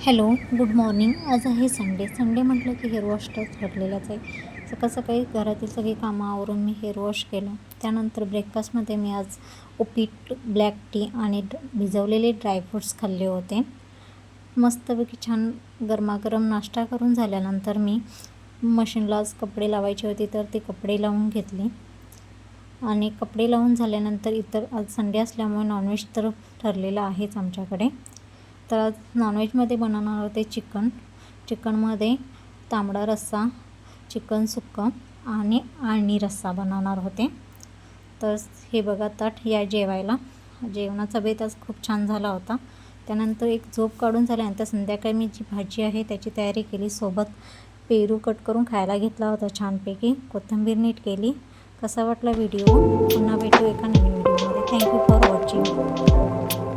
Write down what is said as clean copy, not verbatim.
Hello, good morning. आज आहे Sunday म्हटलं की हेअर वॉश तर ठरलेलाच आहे. सकाळ सकाळी घरातील सगळी कामं आवरून मी हेअर वॉश केलं. त्यानंतर ब्रेकफास्टमध्ये मी आज उपीट, ब्लॅक टी आणि भिजवलेले ड्रायफ्रूट्स खाल्ले होते. मस्तपैकी छान गरमागरम नाश्ता करून झाल्यानंतर मी मशीनला आज कपडे लावायचे होते, तर ते कपडे लावून घेतले. आणि कपडे लावून झाल्यानंतर आज संडे असल्यामुळे नॉनव्हेज तर ठरलेलं आहेच आमच्याकडे. तर आज नॉनव्हेजमध्ये बनवणार होते चिकनमध्ये तांबडा रस्सा, चिकन सुक्कं आणि आळणी रस्सा बनवणार होते. तर हे बघा ताट या जेवायला. जेवणाचा बेत आज खूप छान झाला होता. त्यानंतर एक झोप काढून झाल्यानंतर संध्याकाळी मी जी भाजी आहे त्याची तयारी केली. सोबत पेरू कट करून खायला घेतला होता छानपैकी. कोथिंबीर नीट केली. कसा वाटला व्हिडिओ? पुन्हा भेटू एका नवीन व्हिडिओमध्ये. Thank you for watching.